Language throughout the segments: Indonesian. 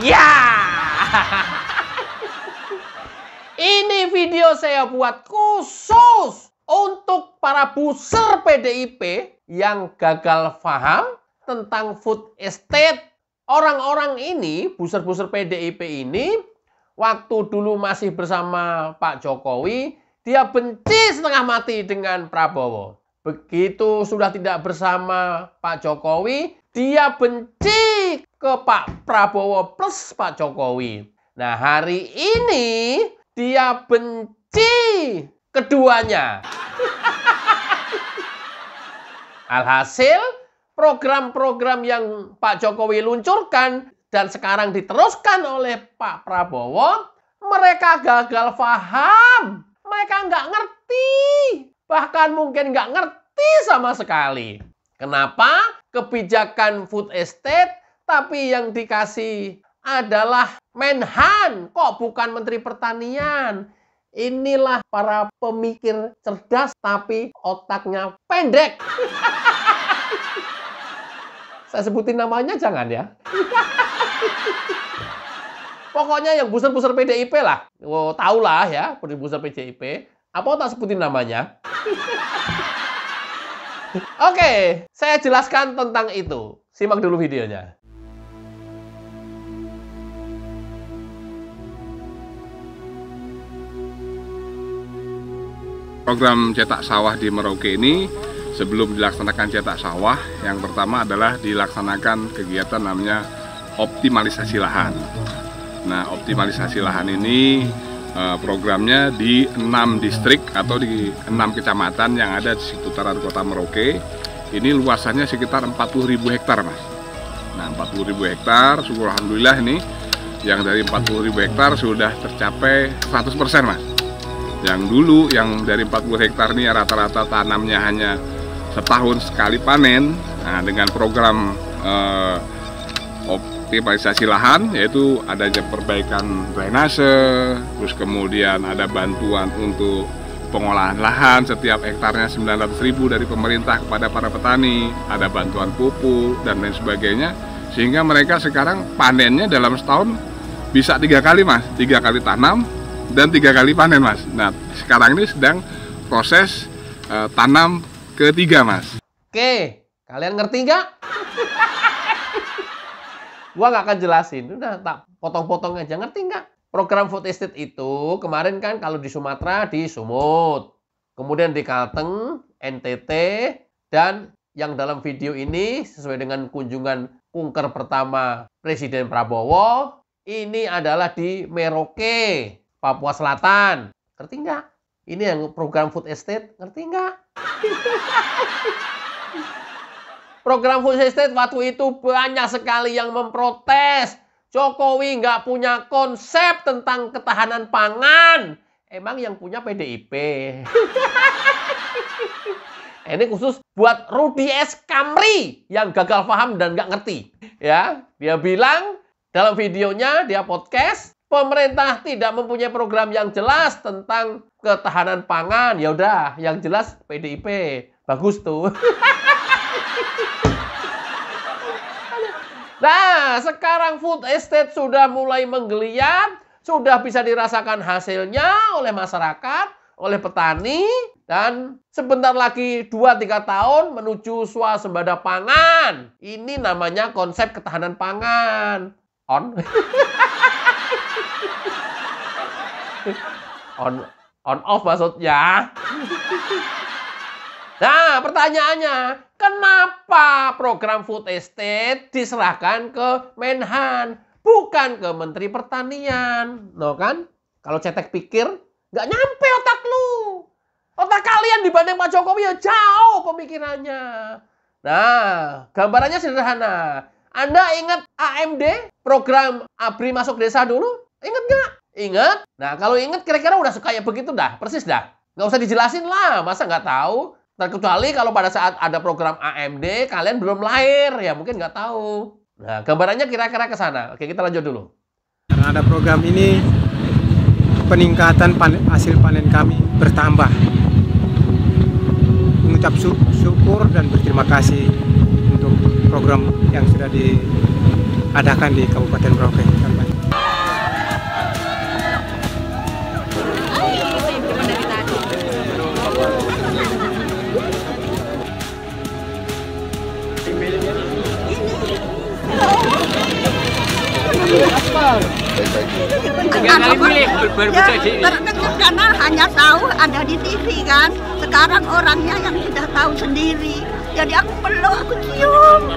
Ya. Ini video saya buat khusus untuk para buser PDIP yang gagal paham tentang food estate. Orang-orang ini, buser-buser PDIP ini, waktu dulu masih bersama Pak Jokowi, dia benci setengah mati dengan Prabowo. Begitu sudah tidak bersama Pak Jokowi, dia benci ke Pak Prabowo plus Pak Jokowi. Nah, hari ini dia benci keduanya. Alhasil, program-program yang Pak Jokowi luncurkan dan sekarang diteruskan oleh Pak Prabowo, mereka gagal paham. Mereka nggak ngerti. Bahkan mungkin nggak ngerti sama sekali. Kenapa kebijakan food estate tapi yang dikasih adalah Menhan, kok bukan Menteri Pertanian? Inilah para pemikir cerdas tapi otaknya pendek. Saya sebutin namanya jangan ya. Pokoknya yang buser-buser PDIP lah. Oh, tahu lah ya, buser PDIP. Apa tak sebutin namanya? Oke, saya jelaskan tentang itu. Simak dulu videonya. Program cetak sawah di Merauke ini, sebelum dilaksanakan cetak sawah, yang pertama adalah dilaksanakan kegiatan namanya optimalisasi lahan. Nah, optimalisasi lahan ini programnya di 6 distrik atau di 6 kecamatan yang ada di seputaran kota Merauke. Ini luasannya sekitar 40.000 hektar, Mas. Nah, 40.000 hektar, syukur alhamdulillah ini yang dari 40.000 hektar sudah tercapai 100%, Mas. Yang dulu yang dari 40 hektar ini rata-rata tanamnya hanya setahun sekali panen. Nah, dengan program optimalisasi lahan, yaitu adanya perbaikan drainase, terus kemudian ada bantuan untuk pengolahan lahan setiap hektarnya 900.000 dari pemerintah kepada para petani, ada bantuan pupuk dan lain sebagainya, sehingga mereka sekarang panennya dalam setahun bisa 3 kali, Mas, 3 kali tanam dan 3 kali panen, Mas. Nah, sekarang ini sedang proses tanam ketiga, Mas. Oke, kalian ngerti nggak? Gua nggak akan jelasin, udah tak potong-potong aja. Ngerti nggak? Program food estate itu kemarin kan kalau di Sumatera di Sumut, kemudian di Kalteng, NTT, dan yang dalam video ini sesuai dengan kunjungan kunker pertama Presiden Prabowo, ini adalah di Merauke, Papua Selatan. Ngerti nggak? Ini yang program food estate, ngerti nggak? Program food estate waktu itu banyak sekali yang memprotes. Jokowi nggak punya konsep tentang ketahanan pangan. Emang yang punya PDIP. Ini khusus buat Rudy S. Kamri yang gagal paham dan nggak ngerti. Ya, dia bilang dalam videonya, dia podcast, pemerintah tidak mempunyai program yang jelas tentang ketahanan pangan. Ya udah, yang jelas PDIP. Bagus tuh. Nah, sekarang food estate sudah mulai menggeliat, sudah bisa dirasakan hasilnya oleh masyarakat, oleh petani, dan sebentar lagi 2-3 tahun menuju swasembada pangan. Ini namanya konsep ketahanan pangan. On off maksudnya. Nah, pertanyaannya, kenapa program food estate diserahkan ke Menhan, bukan ke Menteri Pertanian? No kan? Kalau cetek pikir, nggak nyampe otak lu. Otak kalian dibanding Pak Jokowi ya jauh pemikirannya. Nah, gambarannya sederhana. Anda ingat AMD, program ABRI masuk desa dulu? Ingat nggak? Ingat? Nah, kalau ingat kira-kira udah kayak begitu dah, persis dah. Nggak usah dijelasin lah, masa nggak tahu? Terkecuali kalau pada saat ada program AMD, kalian belum lahir, ya mungkin nggak tahu. Nah, gambarannya kira-kira ke sana. Oke, kita lanjut dulu. Karena ada program ini, peningkatan hasil panen kami bertambah. Mengucap syukur dan berterima kasih untuk program yang sudah diadakan di Kabupaten Merauke. Tiga kali pilih baru bisa di karena hanya tahu ada di TV kan. Sekarang orangnya yang sudah tahu sendiri. Jadi aku peluk, aku cium.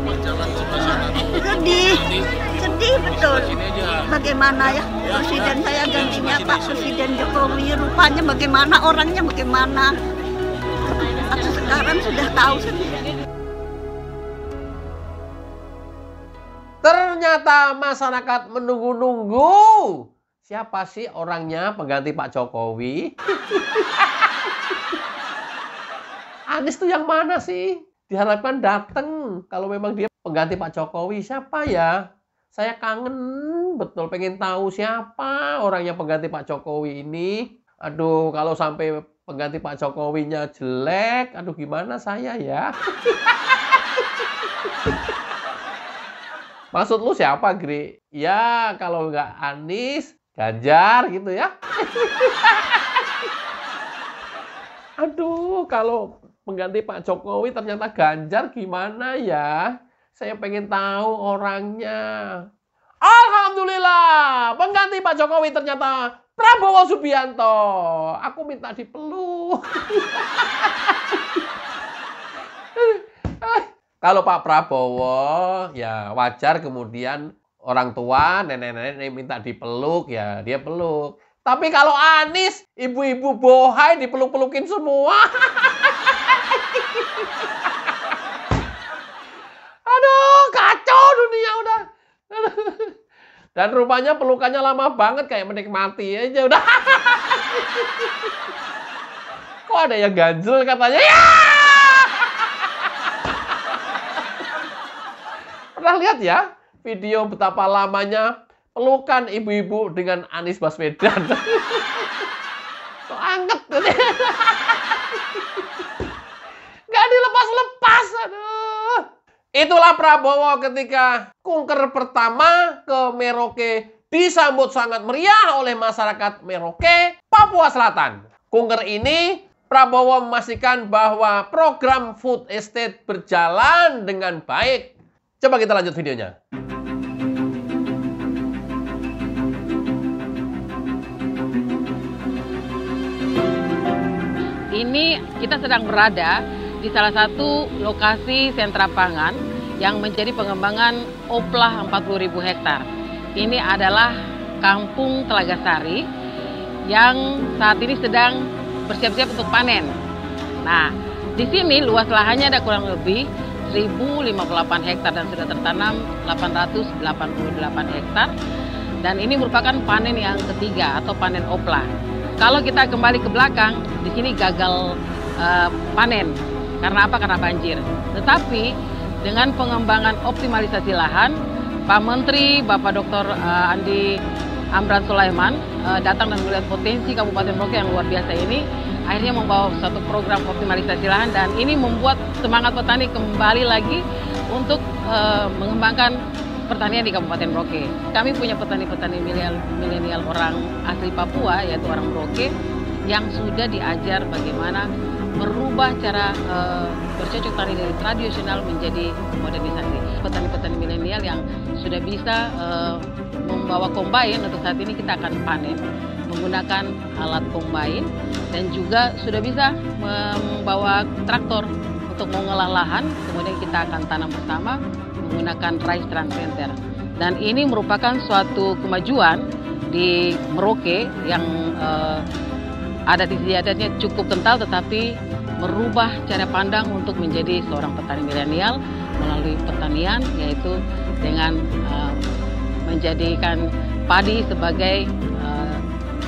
Sedih betul. Bagaimana ya presiden saya gantinya Pak Presiden Jokowi, rupanya bagaimana, orangnya bagaimana. Aku sekarang sudah tahu sendiri. Ternyata masyarakat menunggu-nunggu. Siapa sih orangnya pengganti Pak Jokowi? Anies tuh yang mana sih? Diharapkan datang kalau memang dia pengganti Pak Jokowi. Siapa ya? Saya kangen betul pengen tahu siapa orangnya pengganti Pak Jokowi ini. Aduh, kalau sampai pengganti Pak Jokowinya jelek, aduh gimana saya ya? Maksud lu siapa, Gri? Ya, kalau nggak Anies, Ganjar gitu ya. Aduh, kalau pengganti Pak Jokowi ternyata Ganjar gimana ya? Saya pengen tahu orangnya. Alhamdulillah, pengganti Pak Jokowi ternyata Prabowo Subianto. Aku minta dipeluk. Kalau Pak Prabowo, ya wajar kemudian orang tua, nenek-nenek minta dipeluk, ya dia peluk. Tapi kalau Anies, ibu-ibu bohai dipeluk-pelukin semua. Aduh, kacau dunia udah. Dan rupanya pelukannya lama banget, kayak menikmati aja udah. Kok ada yang ganjel katanya? Ya! Pernah lihat ya video betapa lamanya pelukan ibu-ibu dengan Anies Baswedan? Kok anget. Gak dilepas-lepas. Aduh. Itulah Prabowo ketika kunker pertama ke Merauke disambut sangat meriah oleh masyarakat Merauke, Papua Selatan. Kunker ini Prabowo memastikan bahwa program food estate berjalan dengan baik. Coba kita lanjut videonya. Ini kita sedang berada di salah satu lokasi sentra pangan yang menjadi pengembangan Oplah 40.000 hektar. Ini adalah Kampung Telaga Sari yang saat ini sedang bersiap-siap untuk panen. Nah, di sini luas lahannya ada kurang lebih 1.058 hektar dan sudah tertanam 888 hektar. Dan ini merupakan panen yang ketiga atau panen Oplah. Kalau kita kembali ke belakang, di sini gagal panen. Karena apa? Karena banjir. Tetapi dengan pengembangan optimalisasi lahan, Pak Menteri, Bapak Dr. Andi Amran Sulaiman datang dan melihat potensi Kabupaten Merauke yang luar biasa ini, akhirnya membawa satu program optimalisasi lahan dan ini membuat semangat petani kembali lagi untuk mengembangkan pertanian di Kabupaten Merauke. Kami punya petani-petani milenial orang asli Papua, yaitu orang Merauke, yang sudah diajar bagaimana merubah cara bercocok tani dari tradisional menjadi modernisasi. Petani-petani milenial yang sudah bisa membawa kombain, untuk saat ini kita akan panen menggunakan alat kombain dan juga sudah bisa membawa traktor untuk mengolah lahan, kemudian kita akan tanam bersama menggunakan rice transplanter. Dan ini merupakan suatu kemajuan di Merauke yang adat istiadatnya cukup kental tetapi merubah cara pandang untuk menjadi seorang petani milenial melalui pertanian, yaitu dengan menjadikan padi sebagai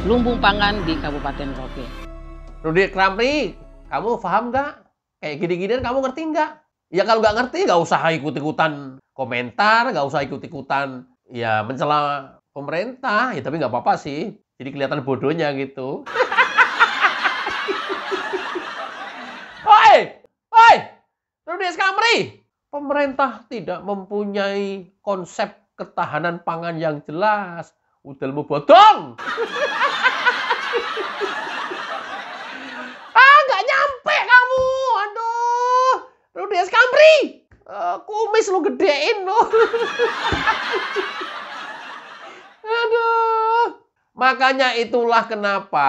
lumbung pangan di Kabupaten Merauke. Rudy Kramri, kamu paham nggak? Kayak gini-ginian kamu ngerti nggak? Ya kalau nggak ngerti nggak usah ikut-ikutan komentar, nggak usah ikut-ikutan ya mencela pemerintah. Ya tapi nggak apa-apa sih. Jadi kelihatan bodohnya gitu. Oi, Rudy Kramri, pemerintah tidak mempunyai konsep ketahanan pangan yang jelas. Udah mau bodong. Nggak nyampe kamu. Aduh, Rudy Kramri, kumis lu gedein lu. Makanya itulah kenapa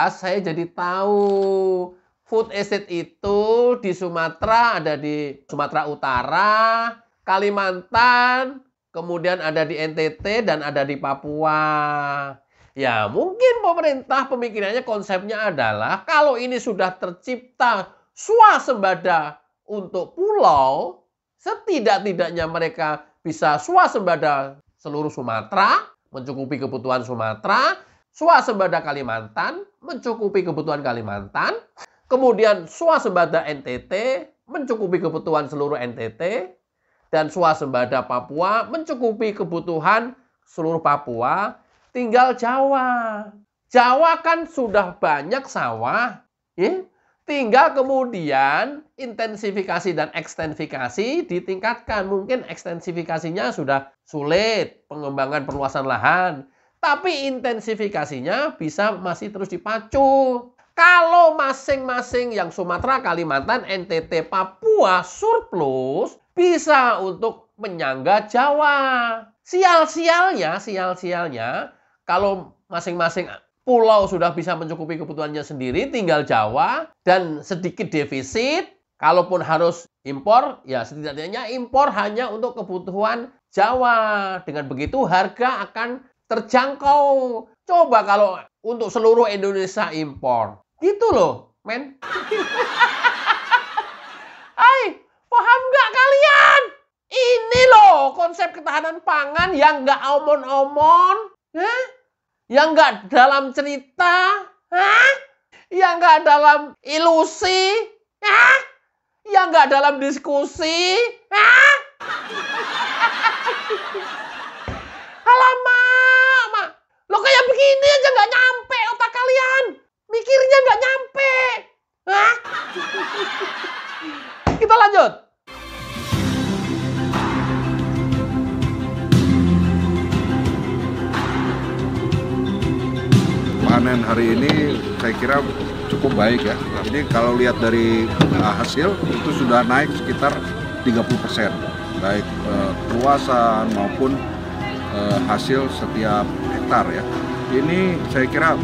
saya jadi tahu food estate itu di Sumatera, ada di Sumatera Utara, Kalimantan, kemudian ada di NTT dan ada di Papua. Ya, mungkin pemerintah pemikirannya konsepnya adalah kalau ini sudah tercipta swasembada untuk pulau, setidak-tidaknya mereka bisa swasembada seluruh Sumatera, mencukupi kebutuhan Sumatera, swasembada Kalimantan, mencukupi kebutuhan Kalimantan, kemudian swasembada NTT, mencukupi kebutuhan seluruh NTT, dan swasembada Papua, mencukupi kebutuhan seluruh Papua, tinggal Jawa. Jawa kan sudah banyak sawah, ya? Tinggal kemudian intensifikasi dan ekstensifikasi ditingkatkan. Mungkin ekstensifikasinya sudah sulit, pengembangan perluasan lahan. Tapi intensifikasinya bisa masih terus dipacu. Kalau masing-masing yang Sumatera, Kalimantan, NTT, Papua surplus, bisa untuk menyangga Jawa. Sial-sialnya, kalau masing-masing pulau sudah bisa mencukupi kebutuhannya sendiri, tinggal Jawa, dan sedikit defisit, kalaupun harus impor, ya setidaknya impor hanya untuk kebutuhan Jawa. Dengan begitu harga akan terjangkau. Coba kalau untuk seluruh Indonesia impor. Gitu loh, men. Hai, paham nggak kalian? Ini loh konsep ketahanan pangan yang nggak omon-omon. Yang nggak dalam cerita, yang nggak dalam ilusi, yang nggak dalam diskusi. Alamak, Mak. Lo kayak begini aja nggak nyampe otak kalian. Mikirnya nggak nyampe. Kita lanjut. Panen hari ini saya kira cukup baik ya. Jadi kalau lihat dari hasil itu sudah naik sekitar 30%, baik luasan maupun hasil setiap hektar ya. Ini saya kira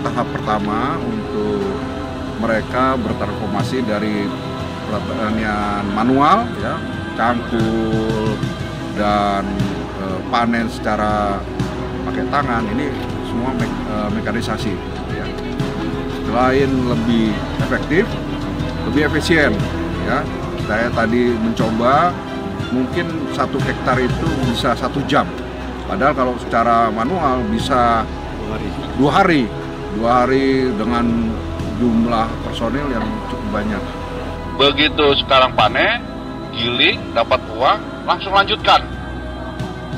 tahap pertama untuk mereka bertransformasi dari pertanian manual ya, cangkul dan panen secara pakai tangan, ini semua mekanisasi ya. Selain lebih efektif, lebih efisien ya. Saya tadi mencoba mungkin 1 hektar itu bisa 1 jam. Padahal kalau secara manual bisa 2 hari dengan jumlah personil yang cukup banyak. Begitu sekarang panen, giling, dapat uang, langsung lanjutkan.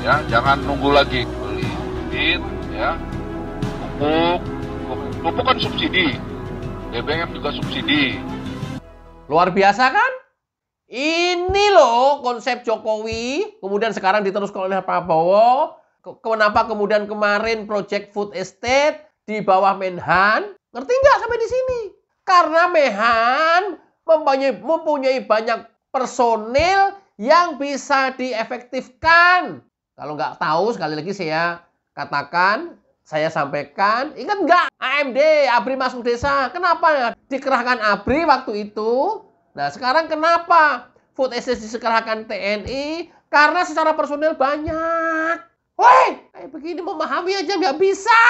Ya, jangan nunggu lagi beli bibit, ya, pupuk kan subsidi, BBM juga subsidi. Luar biasa kan? Ini loh konsep Jokowi, kemudian sekarang diteruskan oleh Prabowo. Kenapa kemudian kemarin Project Food Estate di bawah Menhan? Ngerti nggak sampai di sini? Karena Menhan mempunyai banyak personil yang bisa diefektifkan. Kalau nggak tahu, sekali lagi saya katakan, saya sampaikan, ingat nggak AMD, ABRI Masuk Desa? Kenapa dikerahkan ABRI waktu itu? Nah, sekarang kenapa Food Estate dikerahkan TNI? Karena secara personil banyak. Woi, kayak begini memahami aja nggak bisa.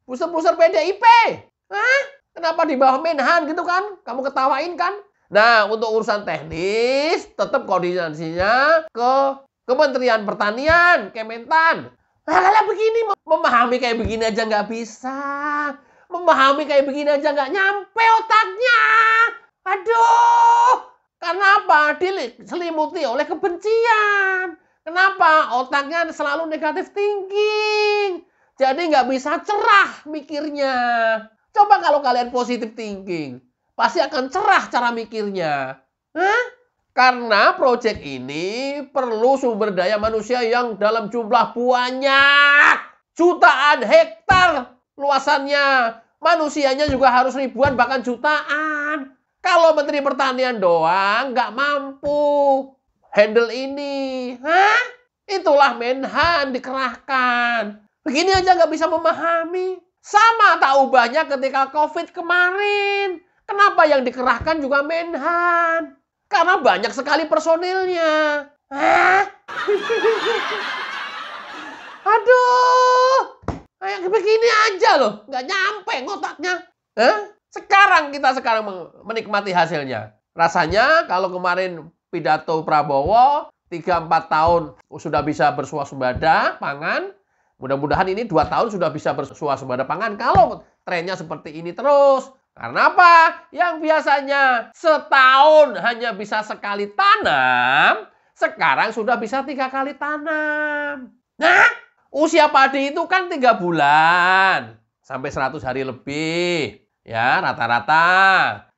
Pusar-pusar PDIP. Kenapa di bawah Menhan gitu kan? Kamu ketawain kan? Nah, untuk urusan teknis, tetap koordinasinya ke Kementerian Pertanian, Kementan. Kalau begini, memahami kayak begini aja nggak bisa. Memahami kayak begini aja nggak nyampe otaknya. Aduh, kenapa diselimuti oleh kebencian? Kenapa otaknya selalu negatif thinking? Jadi nggak bisa cerah mikirnya. Coba kalau kalian positif thinking, pasti akan cerah cara mikirnya. Karena proyek ini perlu sumber daya manusia yang dalam jumlah banyak. Jutaan hektar luasannya. Manusianya juga harus ribuan bahkan jutaan. Kalau Menteri Pertanian doang nggak mampu handle ini. Itulah Menhan dikerahkan. Begini aja nggak bisa memahami. Sama tak ubahnya ketika COVID kemarin. Kenapa yang dikerahkan juga Menhan? Karena banyak sekali personilnya. Hah? Aduh, kayak begini aja loh, nggak nyampe ngotaknya. Sekarang kita menikmati hasilnya. Rasanya kalau kemarin pidato Prabowo 3-4 tahun sudah bisa bersuasembada pangan. Mudah-mudahan ini 2 tahun sudah bisa bersuasembada pangan kalau trennya seperti ini terus. Karena apa? Yang biasanya setahun hanya bisa sekali tanam, sekarang sudah bisa 3 kali tanam. Nah, usia padi itu kan 3 bulan sampai 100 hari lebih. Ya, rata-rata.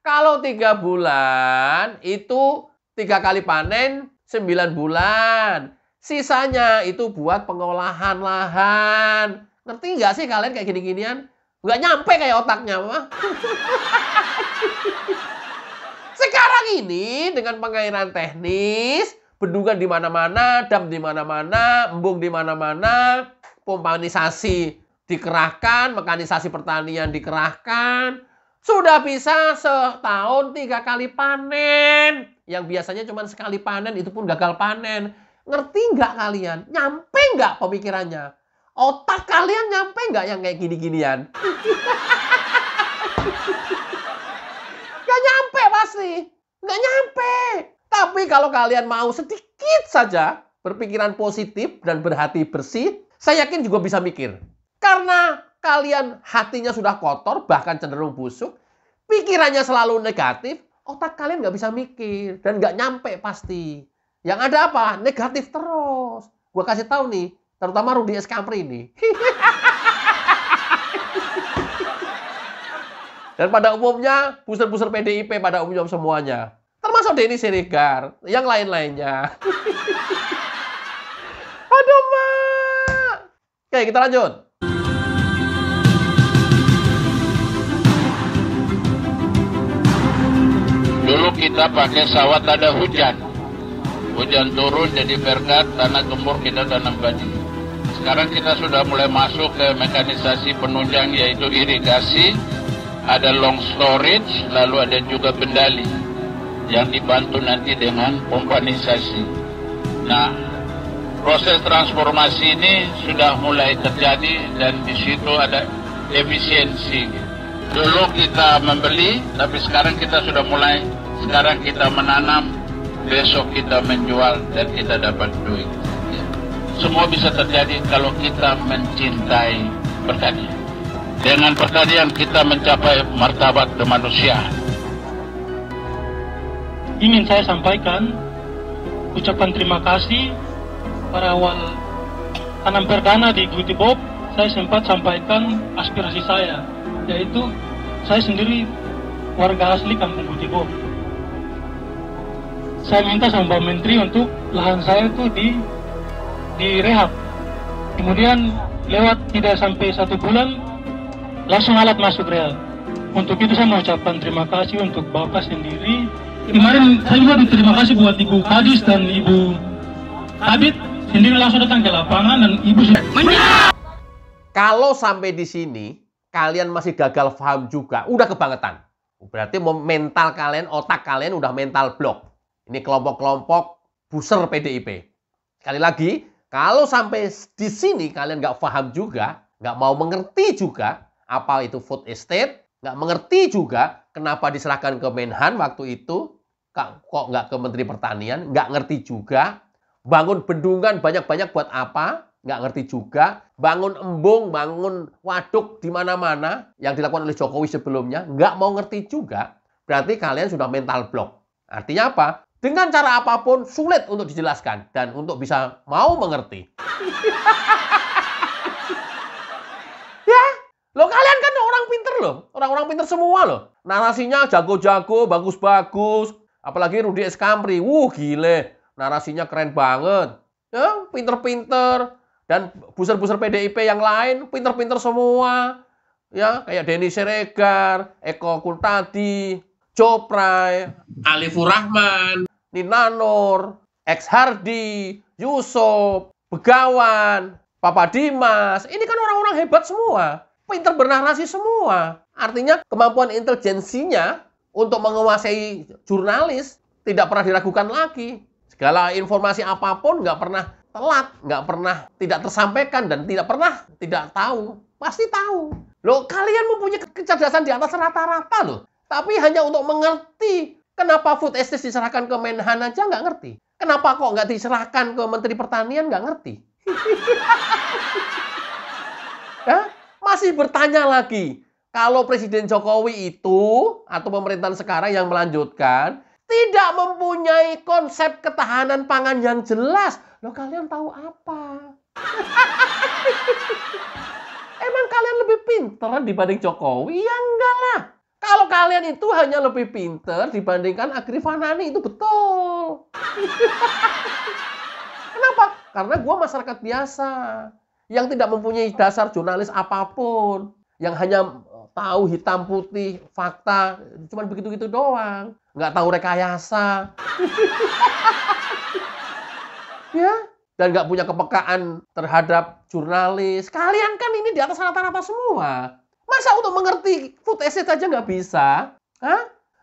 Kalau 3 bulan itu 3 kali panen 9 bulan. Sisanya itu buat pengolahan lahan. Ngerti nggak sih kalian kayak gini-ginian? Nggak nyampe kayak otaknya, mah. Sekarang ini dengan pengairan teknis, bendungan di mana-mana, dam di mana-mana, embung di mana-mana, pompanisasi dikerahkan, mekanisasi pertanian dikerahkan, sudah bisa setahun 3 kali panen. Yang biasanya cuma sekali panen, itu pun gagal panen. Ngerti nggak kalian? Nyampe nggak pemikirannya? Otak kalian nyampe nggak yang kayak gini-ginian? Nggak nyampe pasti. Nggak nyampe. Tapi kalau kalian mau sedikit saja berpikiran positif dan berhati bersih, saya yakin juga bisa mikir. Karena kalian hatinya sudah kotor, bahkan cenderung busuk, pikirannya selalu negatif, otak kalian nggak bisa mikir dan nggak nyampe pasti. Yang ada apa? Negatif terus. Gua kasih tahu nih, terutama Rudy Escampri ini. Dan pada umumnya, booster-booster PDIP pada umumnya semuanya. Termasuk Denny Siregar, yang lain-lainnya. Aduh, Mak. Oke, kita lanjut. Dulu kita pakai sawah ada hujan. Hujan turun jadi berkat, tanah gembur kita tanam padi. Sekarang kita sudah mulai masuk ke mekanisasi penunjang yaitu irigasi. Ada long storage, lalu ada juga bendali yang dibantu nanti dengan pompanisasi. Nah, proses transformasi ini sudah mulai terjadi dan di situ ada efisiensi. Dulu kita membeli, tapi sekarang kita sudah mulai. Sekarang kita menanam, besok kita menjual dan kita dapat duit. Semua bisa terjadi kalau kita mencintai pertanian. Dengan pertanian kita mencapai martabat kemanusiaan. Ingin saya sampaikan ucapan terima kasih pada awal tanam perdana di Gutibob. Saya sempat sampaikan aspirasi saya, yaitu saya sendiri warga asli Kampung Gutibob. Saya minta sama Pak Menteri untuk lahan saya itu direhab. Kemudian lewat tidak sampai 1 bulan langsung alat masuk real. Untuk itu saya mengucapkan terima kasih untuk Bapak sendiri. Kemarin saya juga terima kasih buat Ibu Kadis dan Ibu Habib sendiri langsung datang ke lapangan dan Ibu Kalau sampai di sini kalian masih gagal paham juga, udah kebangetan. Berarti mental kalian, otak kalian udah mental block. Ini kelompok-kelompok booster PDIP. Sekali lagi, kalau sampai di sini kalian nggak paham juga, nggak mau mengerti juga apa itu food estate, nggak mengerti juga kenapa diserahkan ke Menhan waktu itu, kok nggak ke Menteri Pertanian, nggak ngerti juga. Bangun bendungan banyak-banyak buat apa? Nggak ngerti juga. Bangun embung, bangun waduk di mana-mana yang dilakukan oleh Jokowi sebelumnya, nggak mau ngerti juga. Berarti kalian sudah mental block. Artinya apa? Dengan cara apapun sulit untuk dijelaskan dan untuk bisa mau mengerti. Ya, loh kalian kan orang pinter loh. Orang-orang pinter semua loh. Narasinya jago-jago, bagus-bagus. Apalagi Rudy Escampri. Gile. Narasinya keren banget. Ya, pinter-pinter. Dan booster-booster PDIP yang lain, pinter-pinter semua. Ya, kayak Denny Siregar, Eko Kultadi, Jopray, Alifur Rahman, Nina Nur, X Hardi, Yusuf, Begawan, Papa Dimas, ini kan orang-orang hebat semua. Pinter bernarasi semua. Artinya kemampuan intelijensinya untuk menguasai jurnalis tidak pernah diragukan lagi. Segala informasi apapun nggak pernah telat, nggak pernah tidak tersampaikan, dan tidak pernah tidak tahu. Pasti tahu. Loh, kalian mempunyai kecerdasan di atas rata-rata loh. Tapi hanya untuk mengerti kenapa food estate diserahkan ke Menhan aja nggak ngerti. Kenapa kok nggak diserahkan ke Menteri Pertanian nggak ngerti. Ya? Masih bertanya lagi. Kalau Presiden Jokowi itu, atau pemerintahan sekarang yang melanjutkan, tidak mempunyai konsep ketahanan pangan yang jelas. Loh, kalian tahu apa? Emang kalian lebih pinter dibanding Jokowi? Ya enggak lah. Kalau kalian itu hanya lebih pinter dibandingkan Agrifanani, itu betul. Kenapa? Karena gue masyarakat biasa yang tidak mempunyai dasar jurnalis apapun, yang hanya tahu hitam putih, fakta, cuma begitu-gitu doang, nggak tahu rekayasa, ya, dan nggak punya kepekaan terhadap jurnalis. Kalian kan ini di atas rata-rata semua. Masa untuk mengerti food estate aja nggak bisa? Hah?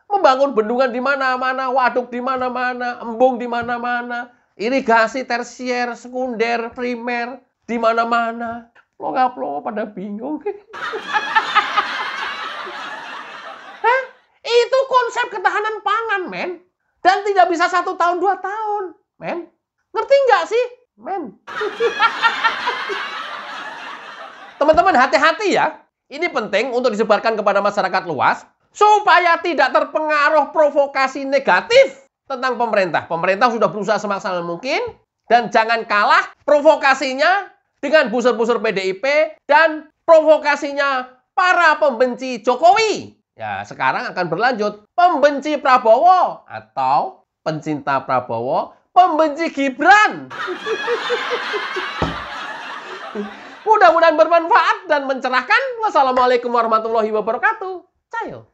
Membangun bendungan di mana-mana, waduk di mana-mana, embung di mana-mana, irigasi tersier, sekunder, primer di mana-mana. Plonga-plonga pada bingung. Hah? Itu konsep ketahanan pangan, men. Dan tidak bisa 1 tahun, 2 tahun, men. Ngerti nggak sih, men? Teman-teman, hati-hati ya. Ini penting untuk disebarkan kepada masyarakat luas supaya tidak terpengaruh provokasi negatif tentang pemerintah. Pemerintah sudah berusaha semaksimal mungkin, dan jangan kalah provokasinya dengan busur-busur PDIP dan provokasinya para pembenci Jokowi. Ya, sekarang akan berlanjut pembenci Prabowo atau pencinta Prabowo, pembenci Gibran. Mudah-mudahan bermanfaat dan mencerahkan. Wassalamualaikum warahmatullahi wabarakatuh. Cayo.